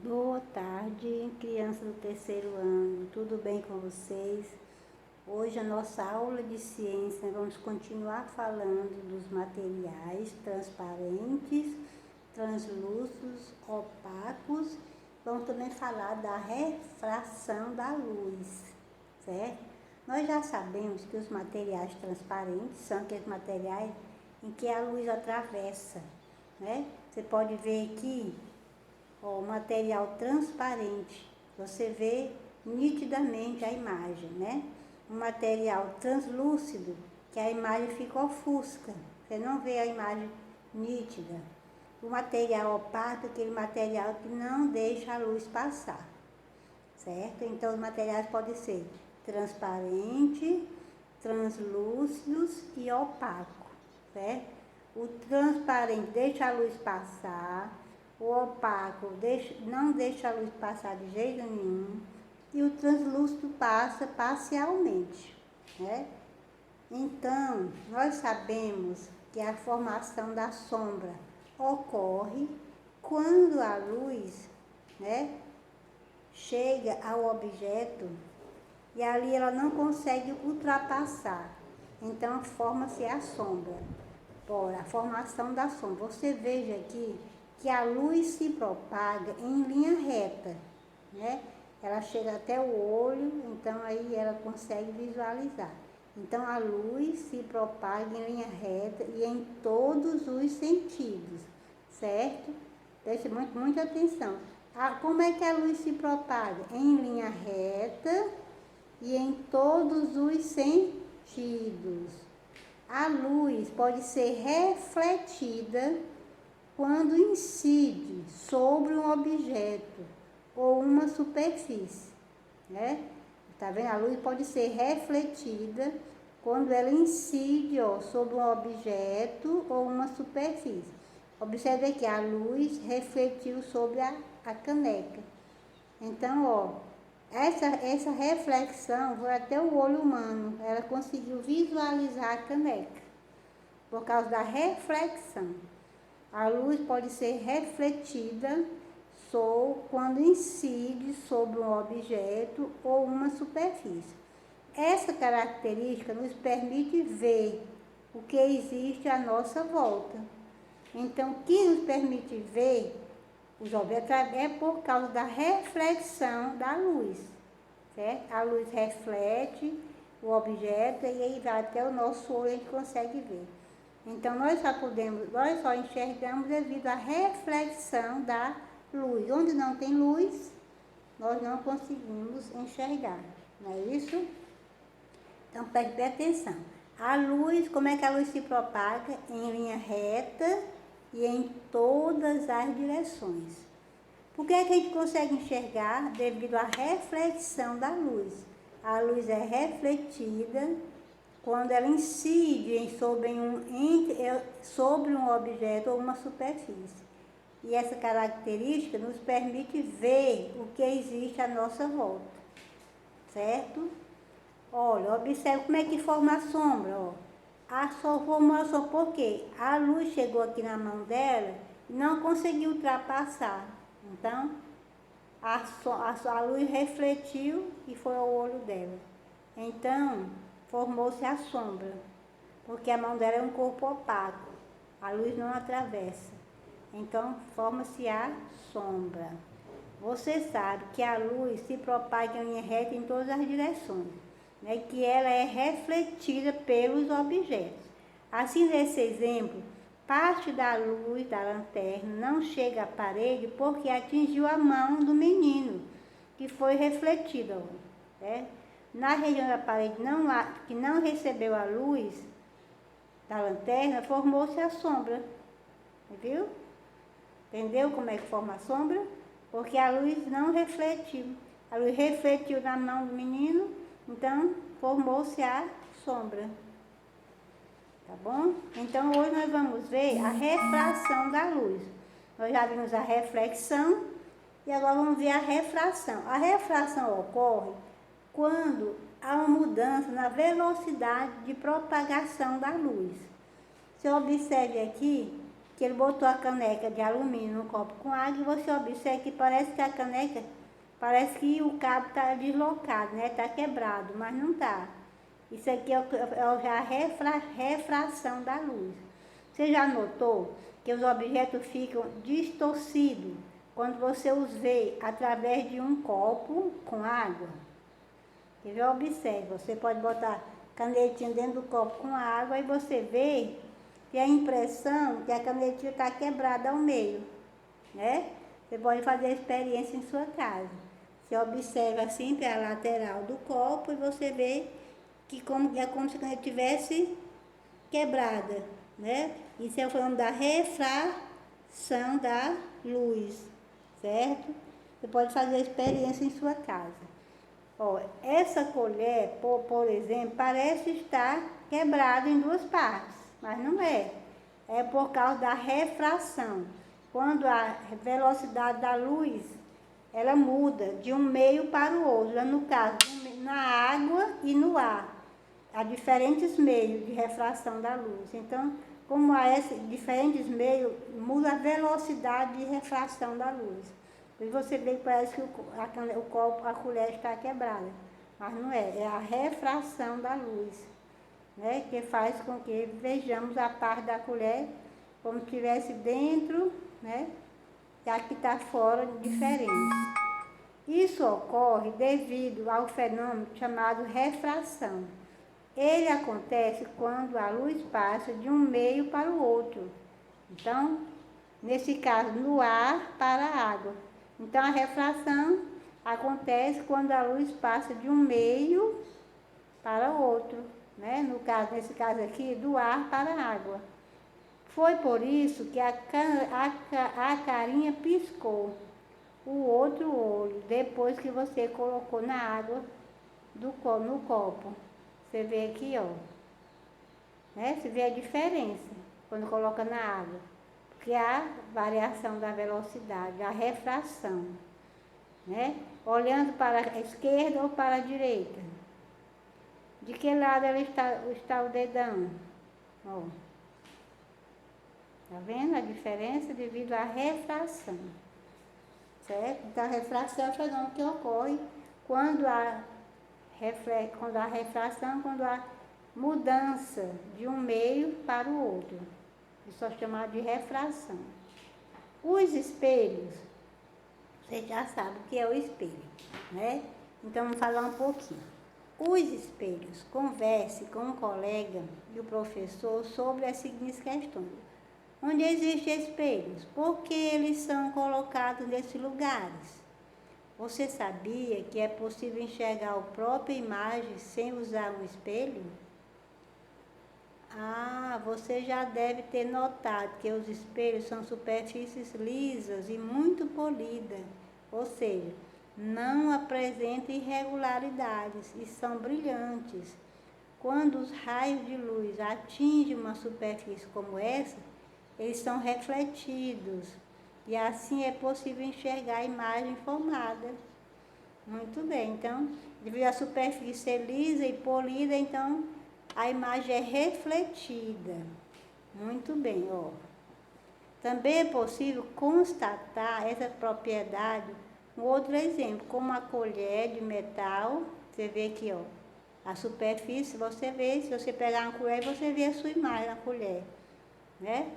Boa tarde, crianças do terceiro ano, tudo bem com vocês? Hoje a nossa aula de ciência, vamos continuar falando dos materiais transparentes, translúcidos, opacos. Vamos também falar da refração da luz, certo? Nós já sabemos que os materiais transparentes são aqueles materiais em que a luz atravessa, né? Você pode ver aqui, ó, o material transparente, você vê nitidamente a imagem, né? O material translúcido, que a imagem fica ofusca, você não vê a imagem nítida. O material opaco, aquele material que não deixa a luz passar, certo? Então os materiais podem ser transparente, translúcidos e opaco, certo? O transparente deixa a luz passar, o opaco não deixa a luz passar de jeito nenhum, e o translúcido passa parcialmente, né? Então, nós sabemos que a formação da sombra ocorre quando a luz, né, chega ao objeto e ali ela não consegue ultrapassar. Então, forma-se a sombra. Ora, a formação da sombra. Você veja aqui que a luz se propaga em linha reta, né? Ela chega até o olho, então aí ela consegue visualizar. Então a luz se propaga em linha reta e em todos os sentidos, certo? Preste muita atenção. Como é que a luz se propaga? Em linha reta e em todos os sentidos. A luz pode ser refletida quando incide sobre um objeto ou uma superfície, né? Tá vendo? A luz pode ser refletida quando ela incide, ó, sobre um objeto ou uma superfície. Observe que a luz refletiu sobre a caneca. Então, ó, essa reflexão foi até o olho humano. Ela conseguiu visualizar a caneca por causa da reflexão. A luz pode ser refletida quando incide sobre um objeto ou uma superfície. Essa característica nos permite ver o que existe à nossa volta. Então, o que nos permite ver os objetos é por causa da reflexão da luz, certo? A luz reflete o objeto e aí vai até o nosso olho, a gente consegue ver. Então, nós só enxergamos devido à reflexão da luz. Onde não tem luz, nós não conseguimos enxergar, não é isso? Então, preste atenção. A luz, como é que a luz se propaga? Em linha reta e em todas as direções. Por que é que a gente consegue enxergar? Devido à reflexão da luz. A luz é refletida quando ela incide sobre um objeto ou uma superfície. E essa característica nos permite ver o que existe à nossa volta, certo? Olha, observe como é que forma a sombra, ó. A formação, por quê? A luz chegou aqui na mão dela e não conseguiu ultrapassar. Então, a luz refletiu e foi ao olho dela. Então, formou-se a sombra, porque a mão dela é um corpo opaco. A luz não atravessa. Então, forma-se a sombra. Você sabe que a luz se propaga em linha reta em todas as direções, né? Que ela é refletida pelos objetos. Assim, nesse exemplo, parte da luz da lanterna não chega à parede porque atingiu a mão do menino, que foi refletida, né? Na região da parede que não recebeu a luz da lanterna, formou-se a sombra, viu? Entendeu como é que forma a sombra? Porque a luz não refletiu. A luz refletiu na mão do menino, então formou-se a sombra. Tá bom? Então hoje nós vamos ver a refração da luz. Nós já vimos a reflexão e agora vamos ver a refração. A refração ocorre quando há uma mudança na velocidade de propagação da luz. Você observe aqui que ele botou a caneca de alumínio no copo com água e você observa que parece que a caneca, parece que o cabo está deslocado, né? Está quebrado, mas não está. Isso aqui é a refração da luz. Você já notou que os objetos ficam distorcidos quando você os vê através de um copo com água? Você já observa, você pode botar canetinha dentro do copo com água e você vê que a impressão que a canetinha está quebrada ao meio, né? Você pode fazer a experiência em sua casa. Você observa assim pela lateral do copo e você vê que é como se a caneta tivesse quebrada, né? Isso é falando da refração da luz, certo? Você pode fazer a experiência em sua casa. Ó, essa colher, por exemplo, parece estar quebrada em duas partes, mas não é. É por causa da refração. Quando a velocidade da luz, ela muda de um meio para o outro, no caso, na água e no ar. Há diferentes meios de refração da luz. Então, como há esses diferentes meios, muda a velocidade de refração da luz. E você vê que parece que o copo, a colher está quebrada. Mas não é, é a refração da luz, né? Que faz com que vejamos a parte da colher como se estivesse dentro, né? E aqui está fora, diferente. Isso ocorre devido ao fenômeno chamado refração. Ele acontece quando a luz passa de um meio para o outro. Então, nesse caso, no ar para a água. Então, a refração acontece quando a luz passa de um meio para o outro, né? Nesse caso aqui, do ar para a água. Foi por isso que a carinha piscou, o outro olho, depois que você colocou na água no copo. Você vê aqui, ó, né? Você vê a diferença quando coloca na água, porque há variação da velocidade, a refração, né? Olhando para a esquerda ou para a direita. De que lado ela está o dedão? Ó. Tá vendo a diferença devido à refração, certo? Então, a refração é o fenômeno que ocorre quando há refração, quando há mudança de um meio para o outro. Isso é chamado de refração. Os espelhos, você já sabe o que é o espelho, né? Então, vamos falar um pouquinho. Os espelhos, converse com um colega e o professor sobre as seguintes questões. Onde existem espelhos? Por que eles são colocados nesses lugares? Você sabia que é possível enxergar a própria imagem sem usar um espelho? Ah, você já deve ter notado que os espelhos são superfícies lisas e muito polidas, ou seja, não apresentam irregularidades e são brilhantes. Quando os raios de luz atingem uma superfície como essa, eles são refletidos e assim é possível enxergar a imagem formada. Muito bem, então, devido à superfície ser lisa e polida, então a imagem é refletida. Muito bem, ó. Também é possível constatar essa propriedade, um outro exemplo, como a colher de metal, você vê aqui, ó, a superfície, você vê, se você pegar uma colher, você vê a sua imagem na colher, né?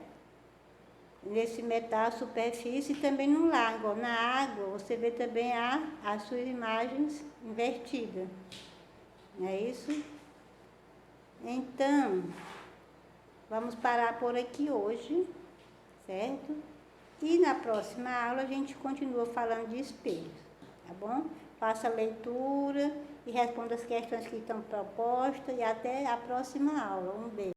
Nesse metal, superfície, e também no lago, na água, você vê também as suas imagens invertidas, não é isso? Então, vamos parar por aqui hoje, certo? E na próxima aula a gente continua falando de espelhos, tá bom? Faça a leitura e responda as questões que estão propostas e até a próxima aula. Um beijo.